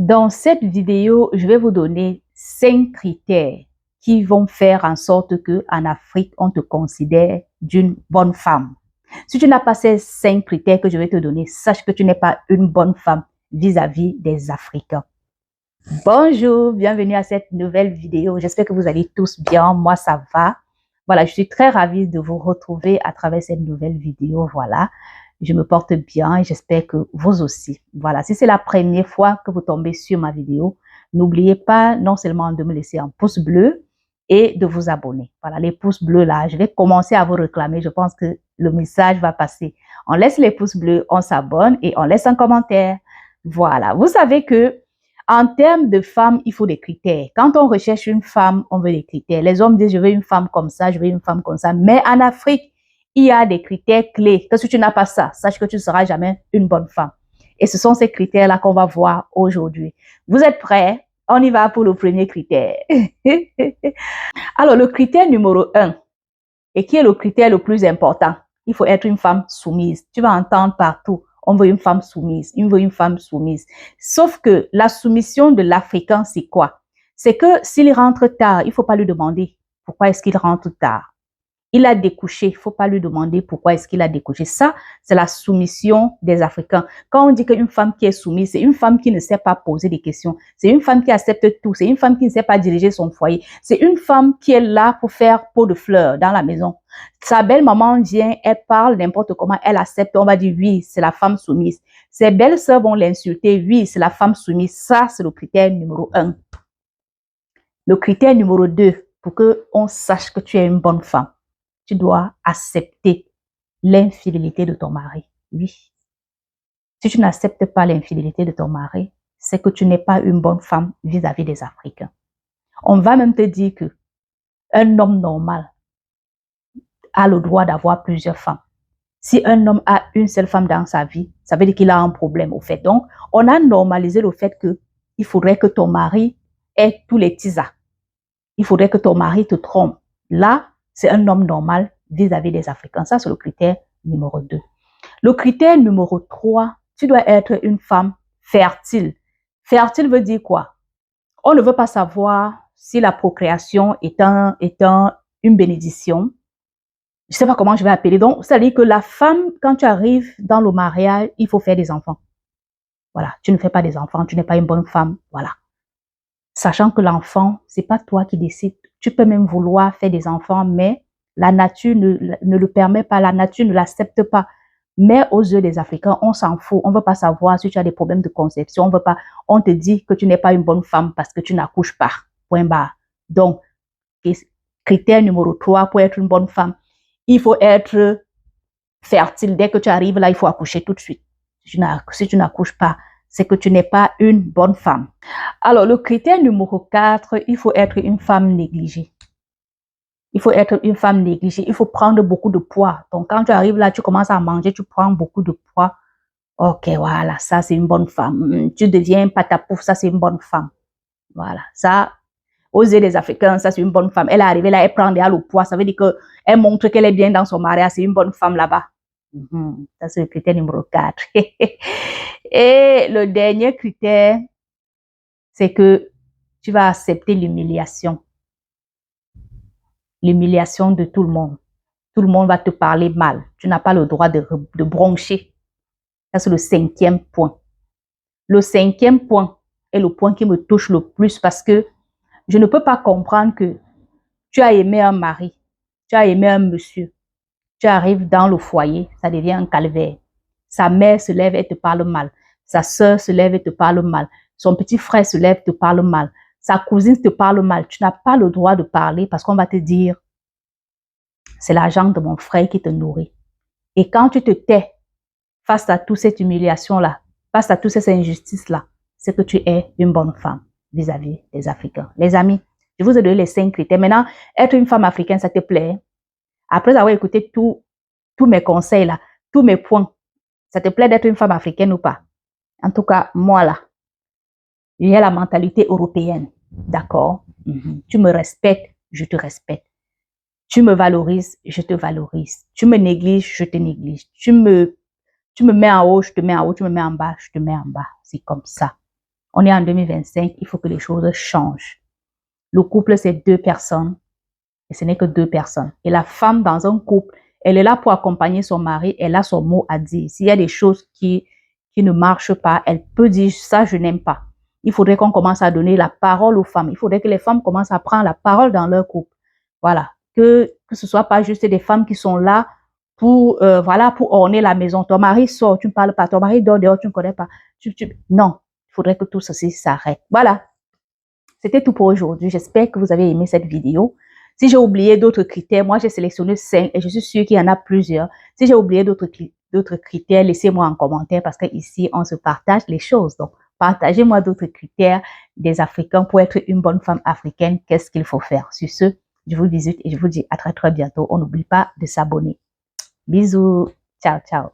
Dans cette vidéo, je vais vous donner 5 critères qui vont faire en sorte que en Afrique, on te considère d'une bonne femme. Si tu n'as pas ces 5 critères que je vais te donner, sache que tu n'es pas une bonne femme vis-à-vis des Africains. Bonjour, bienvenue à cette nouvelle vidéo. J'espère que vous allez tous bien. Moi, ça va. Voilà, je suis très ravie de vous retrouver à travers cette nouvelle vidéo. Voilà, je me porte bien et j'espère que vous aussi. Voilà, si c'est la première fois que vous tombez sur ma vidéo, n'oubliez pas non seulement de me laisser un pouce bleu et de vous abonner. Voilà, les pouces bleus là, je vais commencer à vous réclamer. Je pense que le message va passer. On laisse les pouces bleus, on s'abonne et on laisse un commentaire. Voilà, vous savez que en termes de femmes, il faut des critères. Quand on recherche une femme, on veut des critères. Les hommes disent, je veux une femme comme ça, je veux une femme comme ça. Mais en Afrique, il y a des critères clés. Que si tu n'as pas ça, sache que tu ne seras jamais une bonne femme. Et ce sont ces critères-là qu'on va voir aujourd'hui. Vous êtes prêts? On y va pour le premier critère. Alors, le critère numéro 1, et qui est le critère le plus important, il faut être une femme soumise. Tu vas entendre partout, on veut une femme soumise, on veut une femme soumise. Sauf que la soumission de l'Africain, c'est quoi? C'est que s'il rentre tard, il ne faut pas lui demander pourquoi est-ce qu'il rentre tard. Il a découché, il ne faut pas lui demander pourquoi est-ce qu'il a découché. Ça, c'est la soumission des Africains. Quand on dit qu'une femme qui est soumise, c'est une femme qui ne sait pas poser des questions. C'est une femme qui accepte tout. C'est une femme qui ne sait pas diriger son foyer. C'est une femme qui est là pour faire pot de fleurs dans la maison. Sa belle-maman vient, elle parle n'importe comment, elle accepte. On va dire oui, c'est la femme soumise. Ses belles-sœurs vont l'insulter. Oui, c'est la femme soumise. Ça, c'est le critère numéro 1. Le critère numéro 2, pour qu'on sache que tu es une bonne femme, tu dois accepter l'infidélité de ton mari. Oui. Si tu n'acceptes pas l'infidélité de ton mari, c'est que tu n'es pas une bonne femme vis-à-vis des Africains. On va même te dire que un homme normal a le droit d'avoir plusieurs femmes. Si un homme a une seule femme dans sa vie, ça veut dire qu'il a un problème au fait. Donc, on a normalisé le fait que il faudrait que ton mari ait tous les tisas. Il faudrait que ton mari te trompe. Là, c'est un homme normal vis-à-vis des Africains. Ça, c'est le critère numéro 2. Le critère numéro 3, tu dois être une femme fertile. Fertile veut dire quoi? On ne veut pas savoir si la procréation est une bénédiction. Je ne sais pas comment je vais appeler. Donc, ça veut dire que la femme, quand tu arrives dans le mariage, il faut faire des enfants. Voilà, tu ne fais pas des enfants, tu n'es pas une bonne femme. Voilà. Sachant que l'enfant, c'est pas toi qui décides. Tu peux même vouloir faire des enfants, mais la nature ne le permet pas, la nature ne l'accepte pas. Mais aux yeux des Africains, on s'en fout. On veut pas savoir si tu as des problèmes de conception. On veut pas, on te dit que tu n'es pas une bonne femme parce que tu n'accouches pas. Point barre. Donc, critère numéro 3 pour être une bonne femme, il faut être fertile. Dès que tu arrives là, il faut accoucher tout de suite. Si tu n'accouches pas, c'est que tu n'es pas une bonne femme. Alors, le critère numéro 4, il faut être une femme négligée. Il faut être une femme négligée. Il faut prendre beaucoup de poids. Donc, quand tu arrives là, tu commences à manger, tu prends beaucoup de poids. Ok, voilà, ça, c'est une bonne femme. Tu deviens patapouf, ça, c'est une bonne femme. Voilà, ça, aux yeux des Africains, ça, c'est une bonne femme. Elle est arrivée là, elle prend déjà le poids. Ça veut dire qu'elle montre qu'elle est bien dans son mariage. C'est une bonne femme là-bas. Ça, c'est le critère numéro 4. Et le dernier critère, c'est que tu vas accepter l'humiliation. L'humiliation de tout le monde. Tout le monde va te parler mal. Tu n'as pas le droit de broncher. Ça, c'est le 5e point. Le 5e point est le point qui me touche le plus parce que je ne peux pas comprendre que tu as aimé un mari, tu as aimé un monsieur, tu arrives dans le foyer, ça devient un calvaire. Sa mère se lève et te parle mal. Sa sœur se lève et te parle mal. Son petit frère se lève et te parle mal. Sa cousine te parle mal. Tu n'as pas le droit de parler parce qu'on va te dire c'est l'argent de mon frère qui te nourrit. Et quand tu te tais face à toute cette humiliation-là, face à toutes ces injustices-là, c'est que tu es une bonne femme vis-à-vis des Africains. Les amis, je vous ai donné les 5 critères. Maintenant, être une femme africaine, ça te plaît? Après avoir écouté tous mes conseils là, tous mes points, ça te plaît d'être une femme africaine ou pas? En tout cas, moi là, j'ai la mentalité européenne. D'accord? Tu me respectes, je te respecte. Tu me valorises, je te valorise. Tu me négliges, je te néglige. Tu me mets en haut, je te mets en haut. Tu me mets en bas, je te mets en bas. C'est comme ça. On est en 2025, il faut que les choses changent. Le couple, c'est 2 personnes et ce n'est que 2 personnes. Et la femme dans un couple, elle est là pour accompagner son mari, elle a son mot à dire. S'il y a des choses qui ne marchent pas, elle peut dire ça, je n'aime pas. Il faudrait qu'on commence à donner la parole aux femmes. Il faudrait que les femmes commencent à prendre la parole dans leur couple. Voilà. Que ce soit pas juste des femmes qui sont là pour, voilà, pour orner la maison. Ton mari sort, tu ne parles pas. Ton mari dort dehors, tu ne connais pas. Non. Il faudrait que tout ceci s'arrête. Voilà. C'était tout pour aujourd'hui. J'espère que vous avez aimé cette vidéo. Si j'ai oublié d'autres critères, moi j'ai sélectionné 5 et je suis sûre qu'il y en a plusieurs. Si j'ai oublié d'autres critères, laissez-moi en commentaire parce qu'ici, on se partage les choses. Donc, partagez-moi d'autres critères des Africains pour être une bonne femme africaine. Qu'est-ce qu'il faut faire? Sur ce, je vous visite et je vous dis à très très bientôt. On n'oublie pas de s'abonner. Bisous. Ciao, ciao.